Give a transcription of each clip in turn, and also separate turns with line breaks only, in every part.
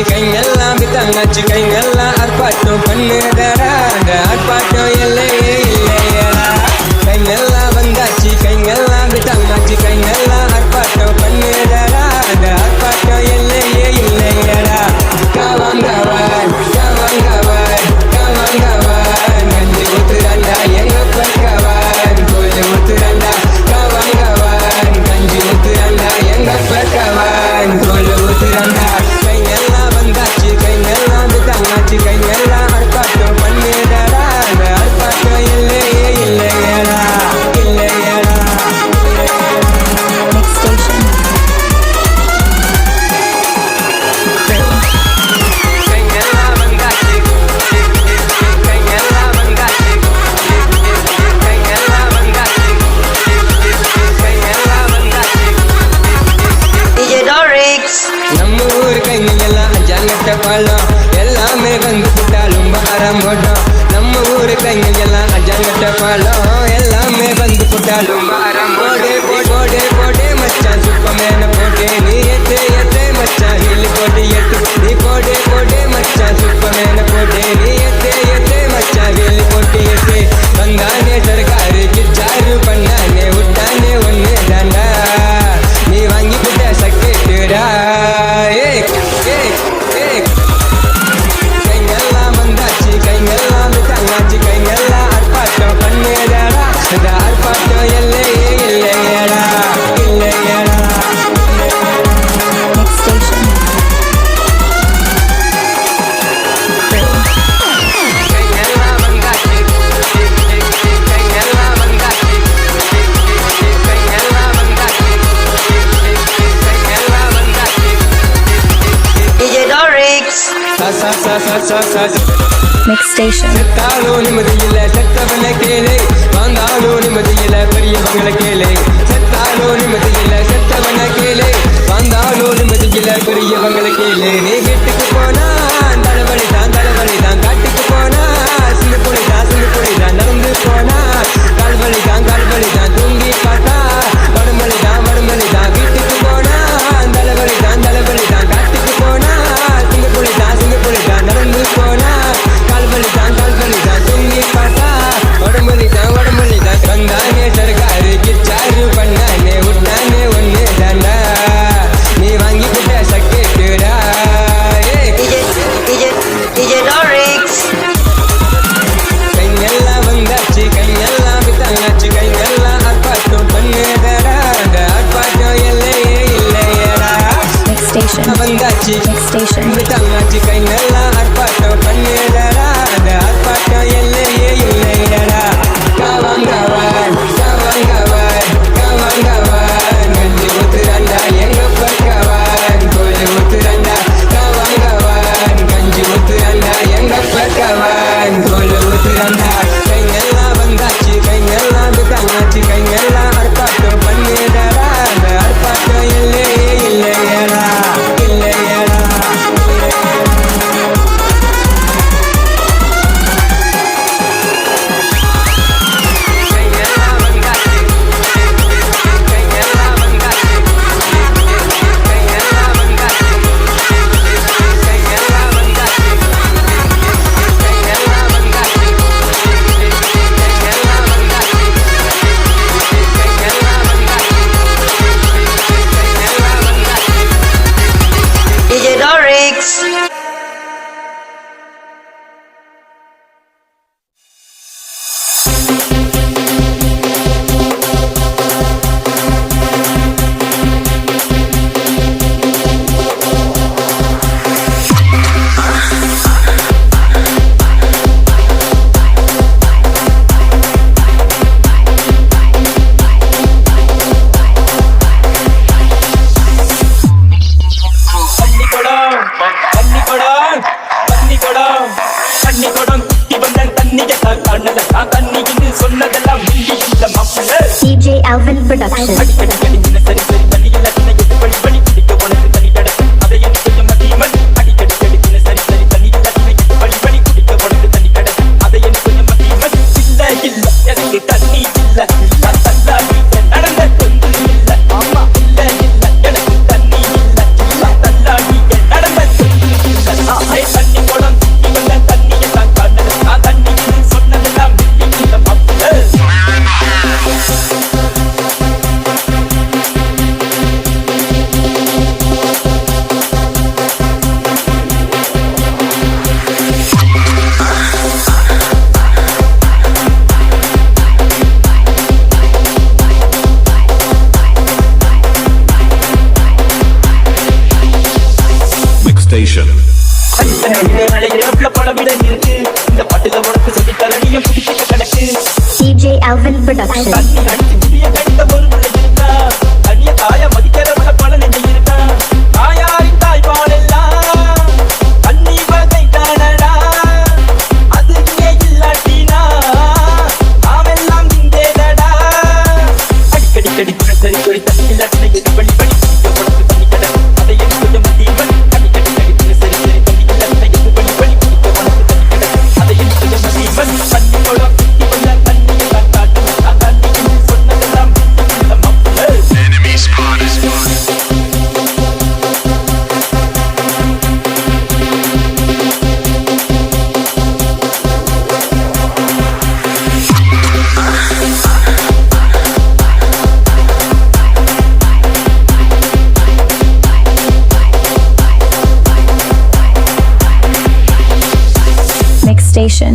கைங்கெல்லாம் வித்தாங்காச்சு கைங்கெல்லாம் ஆர்ப்பாட்டம் பண்ணுதடா அந்த ஆர்ப்பாட்டம் எல்லையே இல்லையடா கைங்கெல்லாம் வந்தாச்சு கைங்கெல்லாம் வித்தாங்காச்சு கைங்கெல்லாம் ஆர்ப்பாட்டம் பண்ணுதடா அந்த ஆர்ப்பாட்டம் எல்லையே இல்லையடா காவாங்கவான் காவாங்கவான் காவாங்கவான் கஞ்சி ஊத்துறாண்டா எங்க பக்கவான் கோழி ஊத்துறாண்டா காவாங்கவான் கஞ்சி ஊத்துறாண்டா எங்க பக்கவான் கோழி ஊத்துறாண்டா கைங்கெல்லாம் வந்தாச்சு கைங்கெல்லாம் வித்தாங்காச்சு கைங்கெல்லாம் ஆர்ப்பாட்டம் பண்ணிடடா அந்த ஆர்ப்பாட்டம் இல்லையே இல்லையடா இல்லையடா
Next station.
கைங்கெல்லாம் வந்தாச்சு கைங்கெல்லாம் வந்தாச்சு கைங்கெல்லாம் வந்தாச்சு கைங்கெல்லாம் வந்தாச்சு
DJ Dorix.
நம்ம ஊர் கைங்கெல்லாம் ஜங்கட்ட பாலம் எல்லாமே வந்து புட்டாலும் பாரம் போட்டோம் நம்ம ஊர் கைங்கெல்லாம் ஜங்கட்ட பாலம் எல்லாமே வந்து புட்டாலும் பாரம் போடே போடே போடே மச்சான் சுப்பமேன போட்டே நீ எத்தே எத்தே மச்சான் ஹில் போட்டு எட்டு நீ போடே போடே மச்சான் சுப்பமேன போட்டே நீ எத்தே எத்தே மச்சான் ஹில் போட்டு எட்டு வந்தானே சர்க்காரு கிச்சாரு பண்ணானே விட்டானே ஒன்னு தாண்டா நீ வாங்கி புட்ட சக்கேட்டுடா கைங்கெல்லாம் வந்தாச்சு கைங்கெல்லாம் வித்தாங்காச்சு கைங்கெல்லாம் ஆர்ப்பாட்டம் பண்ணிடடா இந்த ஆர்ப்பாட்டம் எல்லையே இல்லையடா இல்லையடா
Next station.
கைங்கெல்லாம் வந்தாச்சு கைங்கெல்லாம் வந்தாச்சு கைங்கெல்லாம் வந்தாச்சு கைங்கெல்லாம் வந்தாச்சு
DJ Dorix.
Next station.
செத்தாலும் நிம்மதியில செத்தவனை கேளு வாழ்ந்தாலும் நிம்மதியில பெரியவங்களை கேளு செத்தாலும் நிம்மதியில செத்தவனை கேளு வாழ்ந்தாலும் நிம்மதியில பெரியவங்களை கேளு நீ வீட்டுக்கு போனா தலைவலி தான் காட்டுக்கு போனா சிந்து புலி தான் நடந்து போனா கால்வலி தான் தூங்கி பார்த்தா வடுமலி தான் வீட்டுக்கு போனா தலைவலி தான் காட்டுக்கு போனா சிந்து புலி தான் நடந்து போனா கால்வலி தான் தூங்கி பார்த்தா வடுமலி தான் வந்தானே சர்க்காரு கிச்சாரு பண்ணானே விட்டானே ஒன்னு தாண்டா நீ வாங்கி புட்ட சக்கேட்டுடா
DJ Dorix.
கைங்கெல்லாம் வந்தாச்சு கைங்கெல்லாம் வித்தாங்காச்சு கைங்கெல்லாம் ஆர்ப்பாட்டம் பண்ணுதடா அந்த ஆர்ப்பாட்டம் எல்லையே இல்லையடா
Next station.
வந்தாச்சு
Next station.
வித்தாங்காச்சு கைங்கெல்லாம் ஆர்ப்பாட்டம் பண்ணிடடா அந்த ஆர்ப்பாட்டம் எல்லையே இல்லையடா காவாங்கவான் காவாங்கவான் காவாங்கவான் கஞ்சி ஊத்துறாண்டா எங்க பக்கவான் கோழி ஊத்துறாண்டா காவாங்கவான் கஞ்சி ஊத்துறாண்டா எங்க பக்கவான் கோழி ஊத்துறாண்டா கைங்கெல்லாம் வந்தாச்சு கைங்கெல்லாம் வித்தாங்காச்சு கைங்கெல்லாம் ஆர்ப்பாட்டம் பண்ணிடடா அந்த ஆர்ப்பாட்டம் இல்லையே இல்லையடா இல்லையடா கைங்கெல்லாம் வந்தாச்சு கைங்கெல்லாம் வந்தாச்சு கைங்கெல்லாம் வந்தாச்சு கைங்கெல்லாம் வந்தாச்சு கைங்கெல்லாம் வந்தாச்சு கைங்கெல்லாம் வந்தாச்சு கைங்கெல்லாம் வந்தாச்சு
DJ Dorix.
DJ Alvin Production. DJ Alvin Production.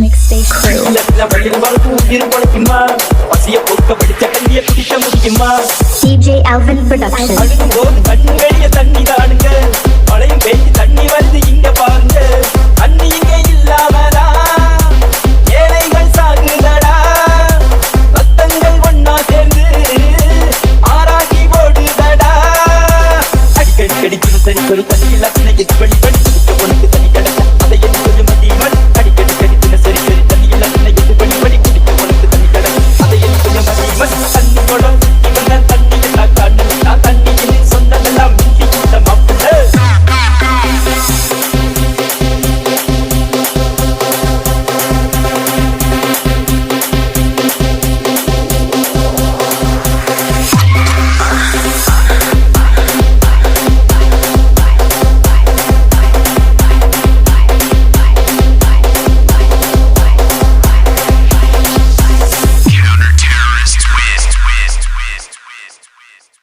Mixstation Crew. DJ Alvin Production.
சரி